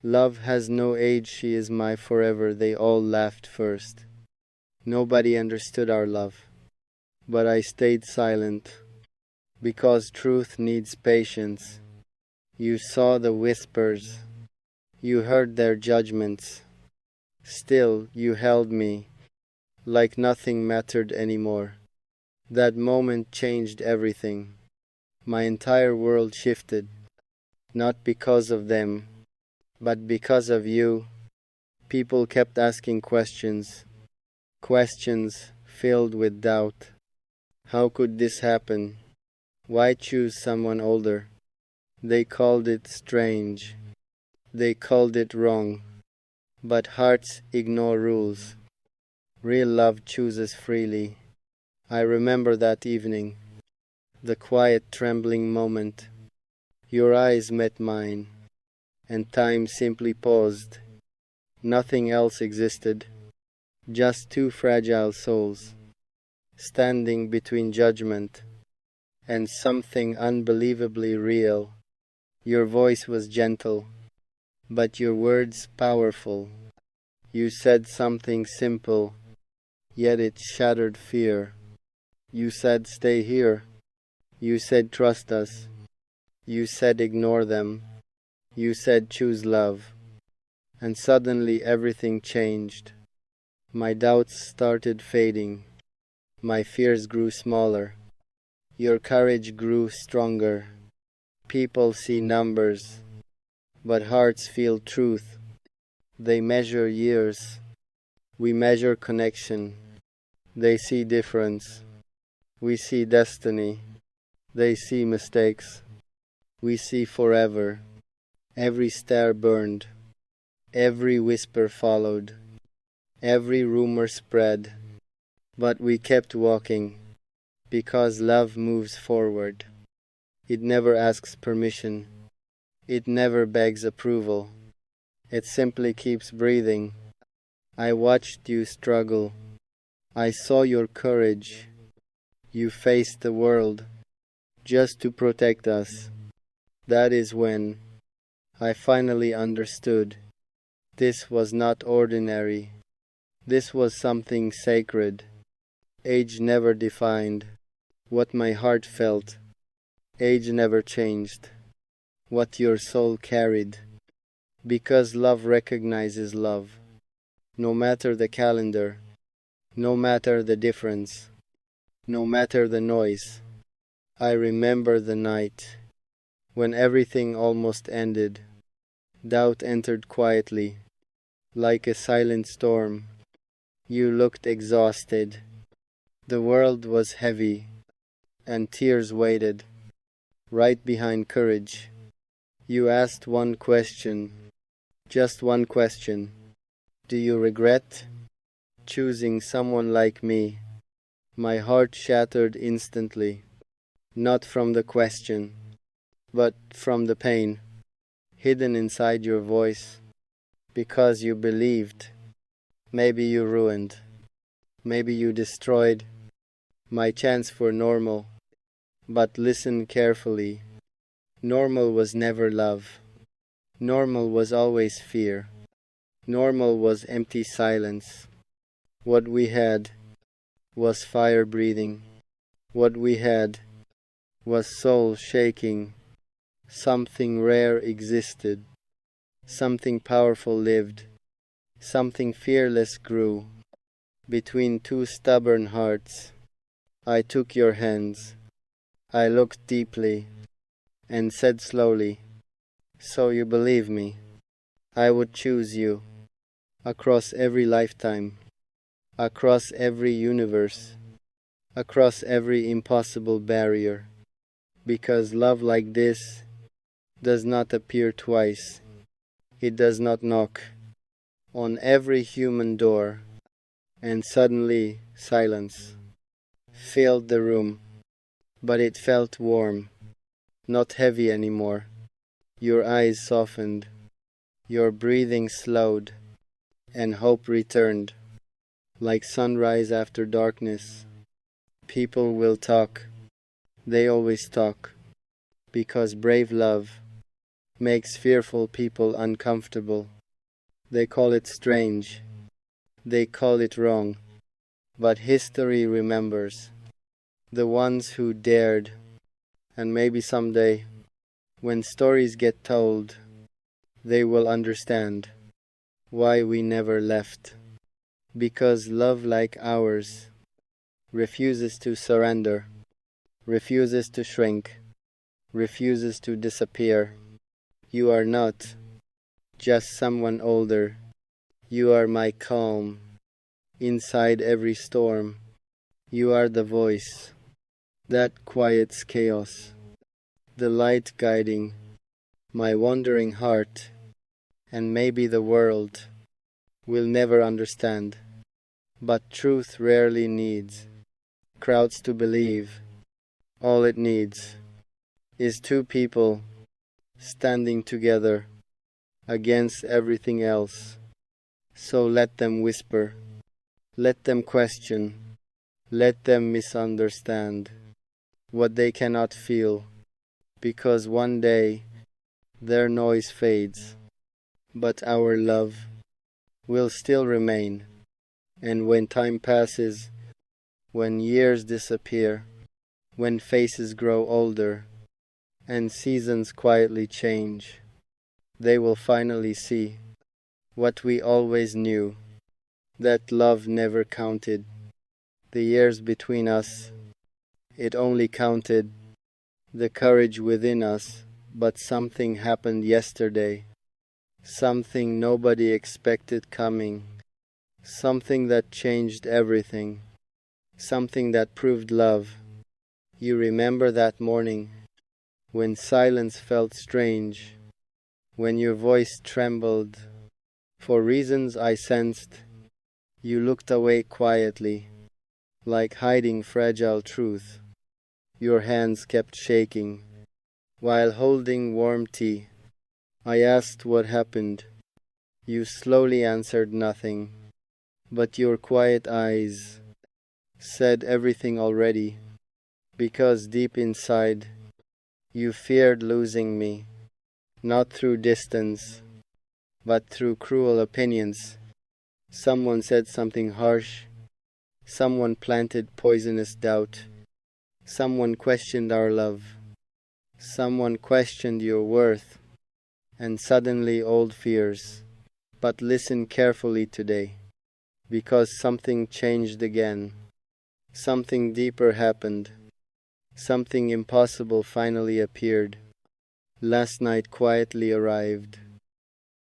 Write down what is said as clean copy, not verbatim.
Love has no age, she is my forever, they all laughed first. Nobody understood our love. But I stayed silent, because truth needs patience. You saw the whispers, you heard their judgments. Still, you held me, like nothing mattered anymore. That moment changed everything. My entire world shifted, not because of them, but because of you. People kept asking questions, questions filled with doubt. How could this happen? Why choose someone older? They called it strange. They called it wrong. But hearts ignore rules. Real love chooses freely. I remember that evening, the quiet trembling moment. Your eyes met mine, and time simply paused. Nothing else existed, just two fragile souls, standing between judgment and something unbelievably real. Your voice was gentle, but your words powerful. You said something simple, yet it shattered fear. You said stay here. You said trust us. You said ignore them. You said choose love. And suddenly everything changed. My doubts started fading. My fears grew smaller. Your courage grew stronger. People see numbers, but hearts feel truth. They measure years. We measure connection. They see difference. We see destiny. They see mistakes. We see forever. Every stare burned. Every whisper followed. Every rumor spread. But we kept walking, because love moves forward. It never asks permission. It never begs approval. It simply keeps breathing. I watched you struggle. I saw your courage. You faced the world, just to protect us. That is when I finally understood. This was not ordinary. This was something sacred. Age never defined what my heart felt. Age never changed what your soul carried. Because love recognizes love. No matter the calendar, no matter the difference, no matter the noise. I remember the night when everything almost ended. Doubt entered quietly, like a silent storm. You looked exhausted. The world was heavy, and tears waited. Right behind courage, you asked one question, just one question. Do you regret choosing someone like me? My heart shattered instantly, not from the question, but from the pain hidden inside your voice. Because you believed, maybe you ruined, maybe you destroyed my chance for normal. But listen carefully. Normal was never love. Normal was always fear. Normal was empty silence. What we had was fire breathing. What we had was soul shaking. Something rare existed. Something powerful lived. Something fearless grew. Between two stubborn hearts, I took your hands. I looked deeply and said slowly, so you believe me? I would choose you across every lifetime, across every universe, across every impossible barrier. Because love like this does not appear twice. It does not knock on every human door. And suddenly silence filled the room, but it felt warm, not heavy anymore. Your eyes softened, your breathing slowed, and hope returned. Like sunrise after darkness, people will talk. They always talk, because brave love makes fearful people uncomfortable. They call it strange, they call it wrong, but history remembers the ones who dared, and maybe someday, when stories get told, they will understand why we never left. Because love like ours refuses to surrender, refuses to shrink, refuses to disappear. You are not just someone older. You are my calm inside every storm. You are the voice that quiets chaos, the light guiding my wandering heart. And maybe the world will never understand, but truth rarely needs crowds to believe. All it needs is two people standing together against everything else. So let them whisper, let them question, let them misunderstand what they cannot feel, because one day their noise fades, but our love will still remain. And when time passes, when years disappear, when faces grow older, and seasons quietly change, they will finally see what we always knew, that love never counted the years between us. It only counted the courage within us. But something happened yesterday, something nobody expected coming, something that changed everything, something that proved love. You remember that morning when silence felt strange, when your voice trembled for reasons I sensed. You looked away quietly, like hiding fragile truth. Your hands kept shaking while holding warm tea. I asked what happened. You slowly answered nothing, but your quiet eyes said everything already, because deep inside you feared losing me, not through distance, but through cruel opinions. Someone said something harsh, someone planted poisonous doubt, someone questioned our love, someone questioned your worth, and suddenly old fears. But listen carefully today, because something changed again. Something deeper happened. Something impossible finally appeared. Last night quietly arrived.